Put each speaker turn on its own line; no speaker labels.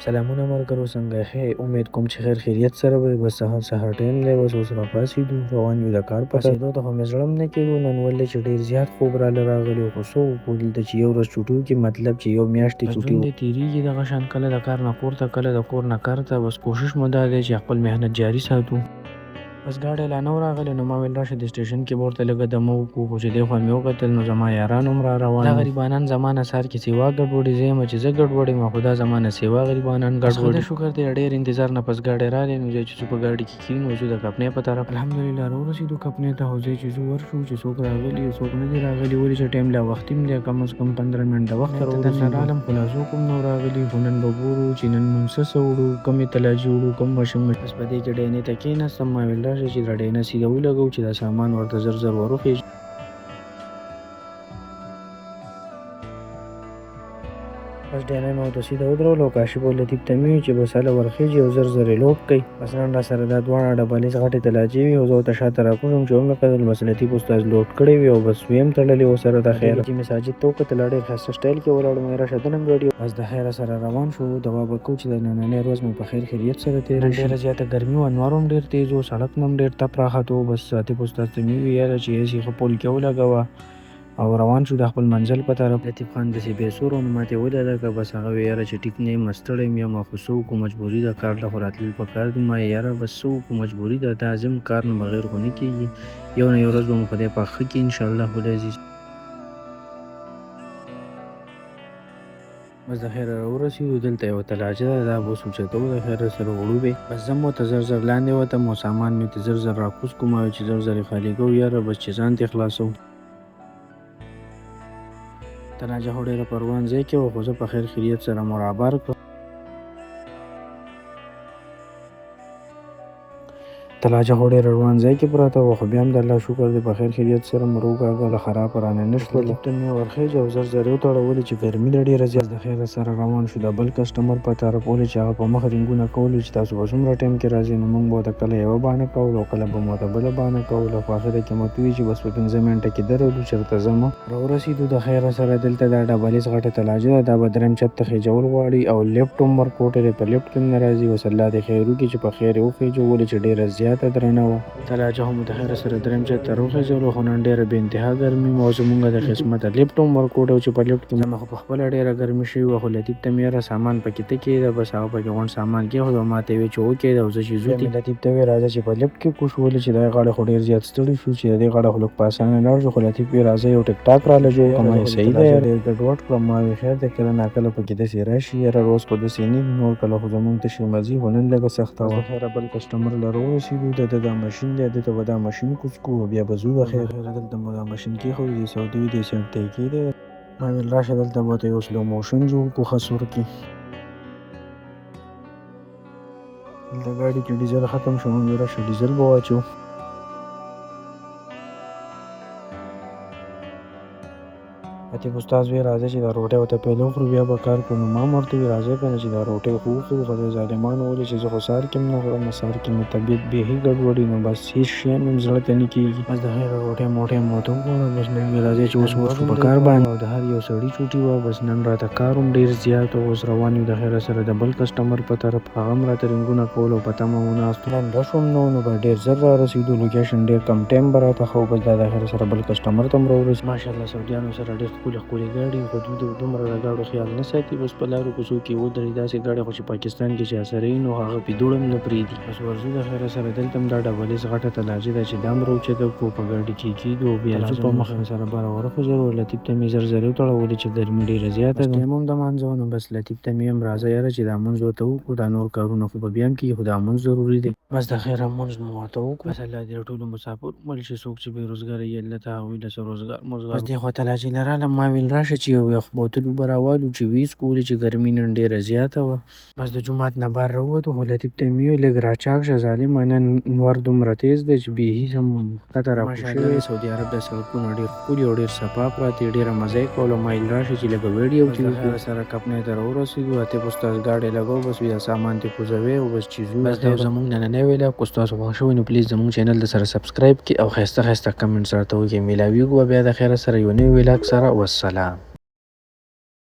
سلامونه ملګرو، څنګه یې؟ امید کوم چې خیر خیریت سره به بس سهار ټایم دی. بس اوس راپاڅېدو، روان یو د کار په پاڅېدو ته خو مې زړه هم نه کېدو. نن ولې چې ډېر زیات خوب راله راغلی خو څه وکړو، دلته چې یو ورځ چوټي وکړي مطلب چې یو میاشت یې چوټي وکړي تېرېږي دغه شان، کله د کار نه کور ته، کله د کور نه کار ته. بس کوشش مو دا دی چې خپل محنت جاري ساتو. بس ګاډی لا نه و راغلی نو ما ویل راشه د سټیشن کې به ورته لږه دمه وکړو، خو چې دی خوا مې وکتل نو زما یاران هم را روان وو. دا غریبانان زما نه سهار کې سیوا ګډوډي، زه یم چې زه ګډوډ یم، خو دا زما نه سیوا غریبانان ګډوډي. خدای شکر دی ډېر انتظار نه پس ګاډی راغلی، نو ځای چې څو په ګاډي کې کښېنو ځو د کپنۍ په طرف. الحمدلله راورسېدو کپنۍ ته، خو ځای چې ځو ورشو چې څوک راغلي څوک نه دي راغلي، ولې چې ټایم لا وختي هم دی، کم از کم 15 منټه وخت سره ورسېدو. رالم خو لا څوک هم نه راغلي، خو نن به ګورو چې نن مونږ څه وړو، کومې تلاجې وړو، کوم ماشین. بس په دې کې ډینې ته کېناستم، ما ویل راشه چې دا ډینه سیده ولګوو چې دا سامان ورته زر زر وروخېږي. بس ډینه مې ورته سیده ودرولو او کاشف او لطیف ته مې وویل چې بس هله ورخېږي او زر زر یې لوډ کړئ. بس نن راسره دا دواړه ډبلیز غټې تلاجې وې او زه ورته شاته راکوږم چې ومې کتل بس لطیف استاد لوډ کړی وې او بس وې هم تړلې ورسره د خیره. چې مې ساجد ته وکتل ډېر ښایسته سټایل کې ولاړ و، مې راشه دنه مې ویډیو. بس د خیره سره روان شو، دعا به کوو چې د نننۍ ورځ مو په خیر خیریت سره تېره شي. ډېره زیاته ګرمي وه، انوار هم ډېر تېز و، سړک نه هم ډېر تپ راخته و. بس عاطف استاد ته مې وویل یاره چې ایسې ښه پول کې ولګوه او روان شو د خپل منزل په طرف. لطیف خان داسې بېسور و نو ما ته یې ولیده که بس هغه وویل یاره چې ټیک نه یم ستړی یم یم، خو څه وکړو مجبوري ده، کار ته خو راتلل پکار دي. ما یاره بس څه وکړو مجبوري ده، دا عظیم کار نه بغیر خو نه کېږي، یو نه یو ورځ به مو خدای پاک ښه کړي انشاءالله العزیز. بس د خیره راورسېدو، دلته یوه تلاجه ده، دا به اوس اوچتوو د خیره سره وړو به. بس زه م ورته زر زر لاندې وتم او سامان مې ته زر زر راکوز کړو. ما ویل چې زر زر یې خالي کوو یاره بس چې ځان ترې خلاصوو. تلاجه خو ډېره په روان ځای کې وه، خو زه په خیر خیریت سره مو رابار کړم. تلاجه خو ډېره روان ځای کې پراته وه، خو بیا هم د الله شکر دی په خیر خیریت سره مو راوکاږله، خراب رانه نه شول. لطیف ته مې ورخېږي او زر زر یې وتړه، ولې چې ګرمي ده ډېره زیاته. د خیره سره روان شو د بل کسټمر په طرف، ولې چې هغه په مخ رینګونه کولو چې تاسو به څومره ټایم کې راځئ، نو موږ به ورته کله یوه بهانه کوله او کله به مو ورته بله بهانه کوله. په اخره کې مو ورته وویل چې بس په 15 منټه کې درولو چېرته ځمه. راورسېدو د خیره سره، دلته دا ډبلیز غټه تلاجه ده، دا به درېیم چت ته خېجول غواړي او لیفټ هم ورکوټی دی، په لیفټ کې هم نه راځي. بس الله دې خیر وکړي چې په خیر یې وخېجو، ولې چې ډېره زیاته درنه وه. تلاجه هم د خیره سره درېیم چت ته راوخېژولو، خو نن ډېره بې انتها ګرمي وه او زمونږ د قسمته لیفټ هم ورکوټی و چې په لیفټ کې زما خو پخپله ډېره ګرمي شوې وه. خو لطیف ته مې یاره سامان پکې ته کېږده، بس هغه پکې غونډ سامان کېښود او ما ته یې وویل چې وکېږده او زه چې ځو ته لطیف ته وویل راځه چې په لیفټ کې کوز، ولې چې دا غاړه خو ډېر زیات ستړي شو چې د دې غاړه خو لږ په اسانه لاړ شو. خو لطیف وویل راځه یو ټیک ټاک راله جوړ کړه. ما ویل صحیح ده یاره، ډېر ګډوډ کړم. ما ویل خیر دی کله ناکله پکې داسې راشي یاره، روز خو داسې نه وي، نور کله خو زمونږ تشې مزي، خو نن لږه سخته وه. د خیره بل کسټمر له راورسېدو، د ده دا ماشین دی، ده ته به دا ماشین کوز کړو بیا به ځو. د خیره دلته مو دا ماشین کېښود، دې سعودي وي، دې سایډ ته یې کېږدی. ما ویل راشه دلته به ورته یو سلو موشن جوړ کړو ښه سور کې. دلته ګاډي کې ډیزل ختم شو، موږ راشه ډیزل به واچوو. عاطف استاد ویل راځه چې دا روټۍ ورته پیدا وخورو بیا به کار کوو. نو ما هم ورته وویل راځئ که نه چې دا روټۍ خو وخورو، خدای ظالمانو، ولې چې زه خو سهار کې هم نه خورم، سهار کې مې طبیعت بیخي ګډوډي، نو بس هېڅ شی مې زړه ته نه کېږي. بس د خیره روټۍ موټۍ مو ورته وخوړه، بس مې وویل راځئ چې اوس ورشو په کار باندې. او د هر یو سړي چوټي وه، بس نن راته کار هم ډېر زیات و. اوس روان یو د خیره سره د بل کسټمر په طرف، هغه هم راته رینګونه کول او په تمه مو ناست وو. نن رش هم نه و، نو به ډېر زر رارسېدو، لوکیشن ډېر کم ټایم به راته ښه و. بس دا د خیره سره بل کسټمر ته هم راورسېدو. ماشاءالله سعودیانو سره ډېر ښکلې ښکلې ګاډي، خو دوی دومره د ګاډو خیال نه ساتي، بس په لارو کوڅو کې ودرېږي. داسې ګاډي خو چې پاکستان کې چې سره وي نو هغه پې دوړ هم نه پرېږدي. بس ورځو د خیره سره، دلته هم دا ډبلیز غټه تلاجه ده چې دا هم راوچته کړو، په ګاډي کې کېږدو او بیا ځو په مخه سره باره ورخېژولو. لطیف ته مې زر زر یې وتړه، ولې چې ګرمي ډېره زیاته ده. ټایم هم د مانځه و، نو بس لطیف ته مې هم راځه یاره چې دا مونځ ورته وکړو، دا نور کارونه خو به بیا هم کېږي، خو دا مونځ ضروري دی. بس د خیره مونځ مو ورته وکړو. بس الله دې ټولو مسافر ومل چې څوک چې بېروزګاره یې الله ته هغوی له څه روزګار موزګار. بس دې خوا تلاجې نه رالم، ما ویل راشه چې یو یخ بوتل اوبه راوالو چې ویڅکو، ولې چې ګرمي نن ډېره زیاته وه. بس د جومات نه بهر راووتو، خو لطیف ته مې وویل لږ راچاک شه ظالمه، نن انوار دومره تېز دی چې بیخي هم ښکته راکوز شوی. سعودي عرب د سړکونه ډېر ښکلي او ډېر صفا پراته دي، ډېره مزه یې کوله. ما ویل راشه چې لږه ویډیو کې وکړو. سره کپنۍ ته راورسېدو، عاطف استاد ګاډی لګوو، بس بیا سامان ترې کوزوي او بس چې ځو. بس دا زموږ نننی ویډیو که ستاسو خوښ شوی نو پلیز زموږ چینل د سره سبسکرایب کړئ او ښایسته ښایسته کمنټس راته وکړئ. میلاویږو بیا د خیره سره یو نوي ولاګ سره. والسلام.